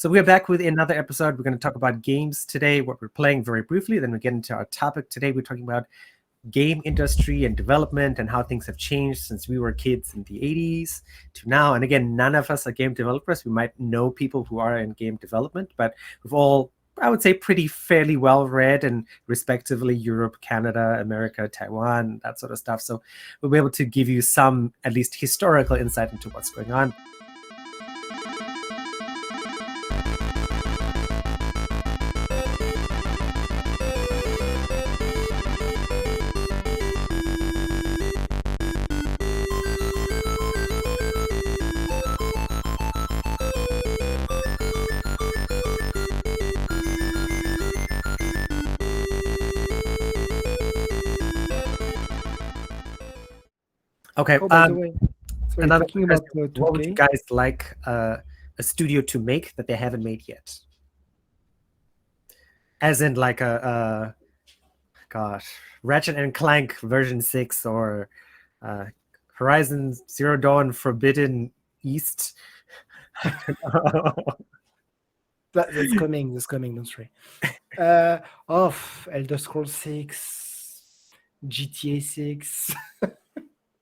So we're back with another episode. We're going to talk about games today, what we're playing very briefly. Then we get into our topic. Today we're talking about game industry and development and how things have changed since we were kids in the 80s to now. And again, none of us are game developers. We might know people who are in game development, but we've all, I would say, pretty fairly well read and respectively Europe, Canada, America, Taiwan, that sort of stuff. So we'll be able to give you some at least historical insight into what's going on. Okay. Oh, by the way, sorry, Another talking question. about What would you 2K. guys like a studio to make that they haven't made yet? As in like gosh, Ratchet and Clank version 6 or Horizon Zero Dawn Forbidden East. That's coming. That's coming. Don't worry. Elder Scrolls 6, GTA 6.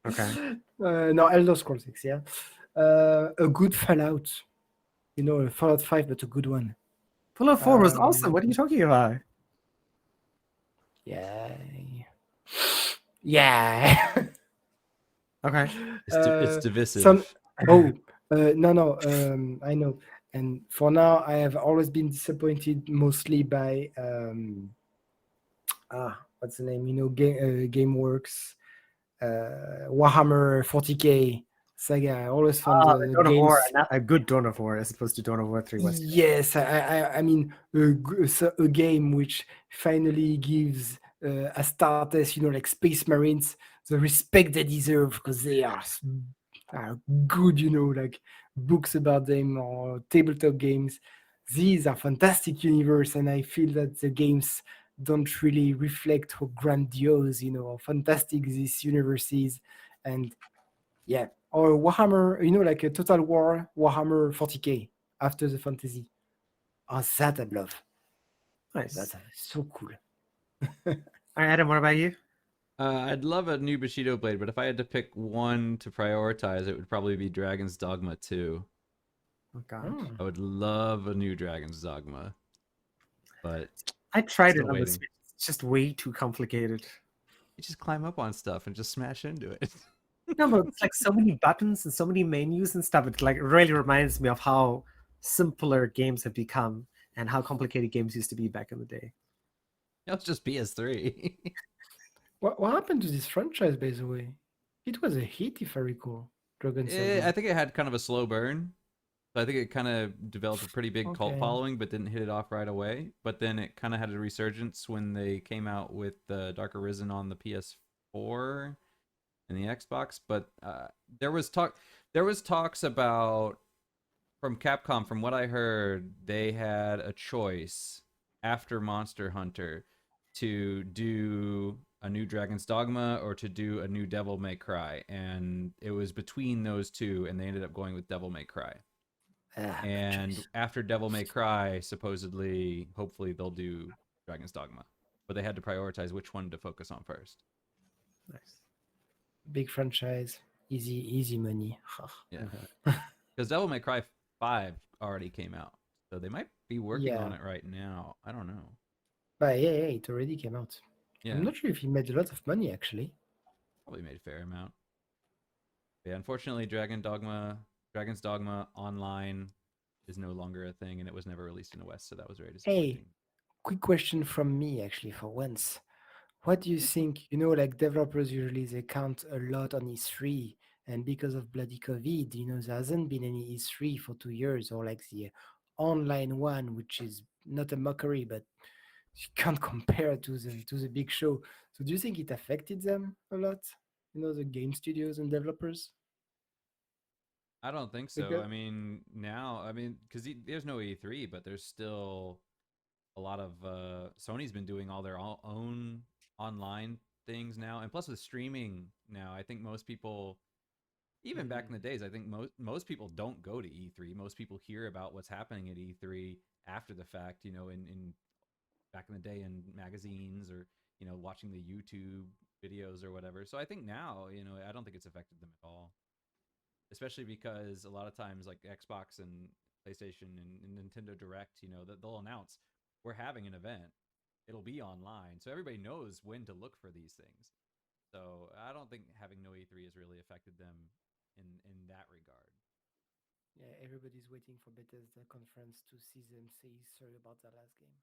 Okay. No, Elder Scrolls 6. Yeah. A good Fallout. You know, a Fallout 5, but a good one. Fallout 4 was awesome. What are you talking about? Yeah. Yeah. Okay. It's divisive. No. I know. And for now, I have always been disappointed mostly by what's the name? You know, GameWorks, Warhammer 40K saga. I always found the Dawn of games. War, not a good Dawn of War as opposed to Dawn of War 3 was. Yes, I mean a game which finally gives Astartes, you know, like Space Marines, the respect they deserve because they are good, you know, like books about them or tabletop games. These are fantastic universe, and I feel that the games don't really reflect how grandiose, you know, how fantastic this universe is. And yeah, or Warhammer, you know, like a Total War Warhammer 40K after the fantasy. Oh, that I love. Nice. That's so cool. All right, Adam, what about you? I'd love a new Bushido Blade, but if I had to pick one to prioritize, it would probably be Dragon's Dogma 2. Oh god. I would love a new Dragon's Dogma, but I tried it still on the waiting. Switch. It's just way too complicated. You just climb up on stuff and just smash into it. No, but it's like so many buttons and so many menus and stuff. It like really reminds me of how simpler games have become and how complicated games used to be back in the day. That was just PS3. What happened to this franchise, by the way? It was a hit, if I recall. Dragon's Dogma. I think it had kind of a slow burn. So I think it kind of developed a pretty big cult Okay. following, but didn't hit it off right away. But then it kind of had a resurgence when they came out with Dark Arisen on the PS4 and the Xbox. But there was talks about, from Capcom, from what I heard, they had a choice after Monster Hunter to do a new Dragon's Dogma or to do a new Devil May Cry, and it was between those two, and they ended up going with Devil May Cry. And after Devil May Cry, supposedly, hopefully they'll do Dragon's Dogma, but they had to prioritize which one to focus on first. Nice. Big franchise, easy money. Yeah, because Devil May Cry 5 already came out, so they might be working on it right now. I don't know. But yeah, it already came out. Yeah, I'm not sure if he made a lot of money actually. probably made a fair amount. Yeah, unfortunately, Dragon's Dogma Online is no longer a thing, and it was never released in the West, so that was very disappointing. Hey, quick question from me actually for once. What do you think? You know, like developers usually they count a lot on E3, and because of bloody COVID, you know, there hasn't been any E3 for 2 years, or like the online one, which is not a mockery, but you can't compare to the big show. So do you think it affected them a lot? You know, the game studios and developers? I don't think so. Because- I mean, now, because there's no E3, but there's still a lot of Sony's been doing all their own online things now, and plus with streaming now, I think most people, even back in the days, I think most people don't go to E3. Most people hear about what's happening at E3 after the fact, you know, in back in the day in magazines or, you know, watching the YouTube videos or whatever. So I think now, you know, I don't think it's affected them at all. Especially because a lot of times like Xbox and PlayStation and Nintendo Direct, you know, that they'll announce we're having an event. It'll be online. So everybody knows when to look for these things. So I don't think having no E3 has really affected them in that regard. Yeah, everybody's waiting for Bethesda conference to see them say sorry about that last game.